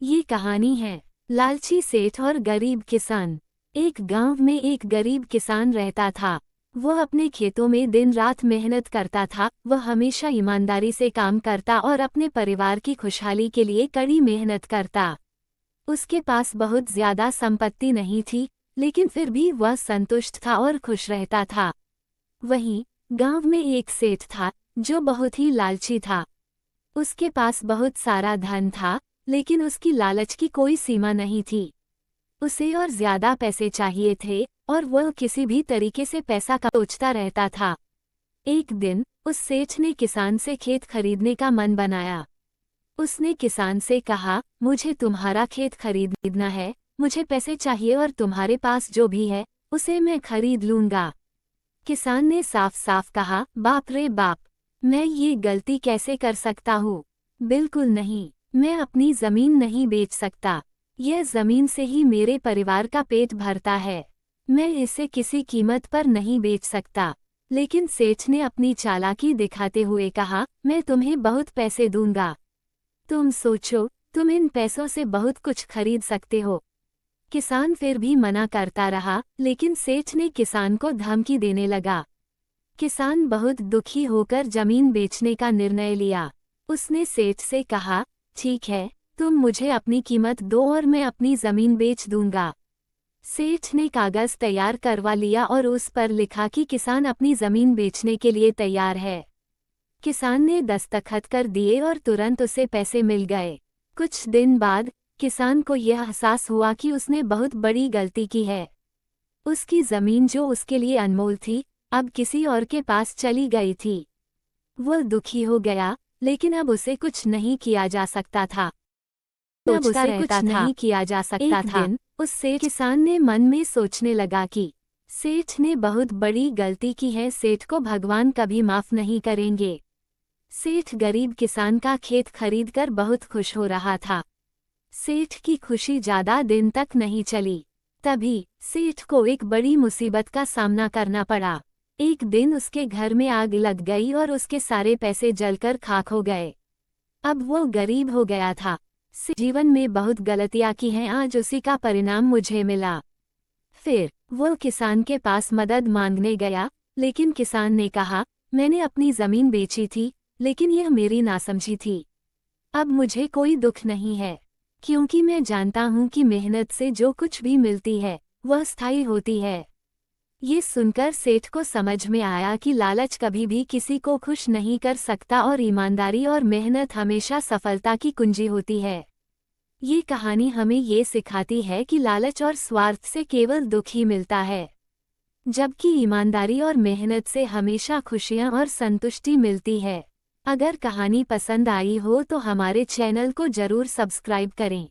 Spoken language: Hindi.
ये कहानी है लालची सेठ और गरीब किसान। एक गांव में एक गरीब किसान रहता था। वह अपने खेतों में दिन रात मेहनत करता था। वह हमेशा ईमानदारी से काम करता और अपने परिवार की खुशहाली के लिए कड़ी मेहनत करता। उसके पास बहुत ज्यादा संपत्ति नहीं थी, लेकिन फिर भी वह संतुष्ट था और खुश रहता था। वहीं गांव में एक सेठ था जो बहुत ही लालची था। उसके पास बहुत सारा धन था, लेकिन उसकी लालच की कोई सीमा नहीं थी। उसे और ज्यादा पैसे चाहिए थे और वह किसी भी तरीके से पैसा का सोचता रहता था। एक दिन उस सेठ ने किसान से खेत खरीदने का मन बनाया। उसने किसान से कहा, मुझे तुम्हारा खेत खरीदना है, मुझे पैसे चाहिए और तुम्हारे पास जो भी है उसे मैं खरीद लूंगा। किसान ने साफ साफ कहा, बाप रे बाप, मैं ये गलती कैसे कर सकता हूँ? बिल्कुल नहीं, मैं अपनी जमीन नहीं बेच सकता। यह जमीन से ही मेरे परिवार का पेट भरता है। मैं इसे किसी कीमत पर नहीं बेच सकता। लेकिन सेठ ने अपनी चालाकी दिखाते हुए कहा, मैं तुम्हें बहुत पैसे दूंगा। तुम सोचो, तुम इन पैसों से बहुत कुछ खरीद सकते हो। किसान फिर भी मना करता रहा, लेकिन सेठ ने किसान को धमकी देने लगा। किसान बहुत दुखी होकर जमीन बेचने का निर्णय लिया। उसने सेठ से कहा, ठीक है, तुम मुझे अपनी कीमत दो और मैं अपनी जमीन बेच दूंगा। सेठ ने कागज तैयार करवा लिया और उस पर लिखा कि किसान अपनी जमीन बेचने के लिए तैयार है। किसान ने दस्तखत कर दिए और तुरंत उसे पैसे मिल गए। कुछ दिन बाद किसान को यह एहसास हुआ कि उसने बहुत बड़ी गलती की है। उसकी जमीन जो उसके लिए अनमोल थी, अब किसी और के पास चली गई थी। वह दुखी हो गया, लेकिन अब उसे कुछ नहीं किया जा सकता था। एक दिन उस सेठ किसान ने मन में सोचने लगा कि सेठ ने बहुत बड़ी गलती की है, सेठ को भगवान कभी माफ नहीं करेंगे। सेठ गरीब किसान का खेत खरीदकर बहुत खुश हो रहा था। सेठ की खुशी ज्यादा दिन तक नहीं चली। तभी सेठ को एक बड़ी मुसीबत का सामना करना पड़ा। एक दिन उसके घर में आग लग गई और उसके सारे पैसे जलकर खाक हो गए। अब वो गरीब हो गया था। जीवन में बहुत गलतियां की हैं, आज उसी का परिणाम मुझे मिला। फिर वो किसान के पास मदद मांगने गया, लेकिन किसान ने कहा, मैंने अपनी जमीन बेची थी, लेकिन यह मेरी नासमझी थी। अब मुझे कोई दुख नहीं है, क्योंकि मैं जानता हूँ कि मेहनत से जो कुछ भी मिलती है वह स्थायी होती है। ये सुनकर सेठ को समझ में आया कि लालच कभी भी किसी को खुश नहीं कर सकता और ईमानदारी और मेहनत हमेशा सफलता की कुंजी होती है। ये कहानी हमें ये सिखाती है कि लालच और स्वार्थ से केवल दुख ही मिलता है, जबकि ईमानदारी और मेहनत से हमेशा खुशियाँ और संतुष्टि मिलती है। अगर कहानी पसंद आई हो तो हमारे चैनल को जरूर सब्सक्राइब करें।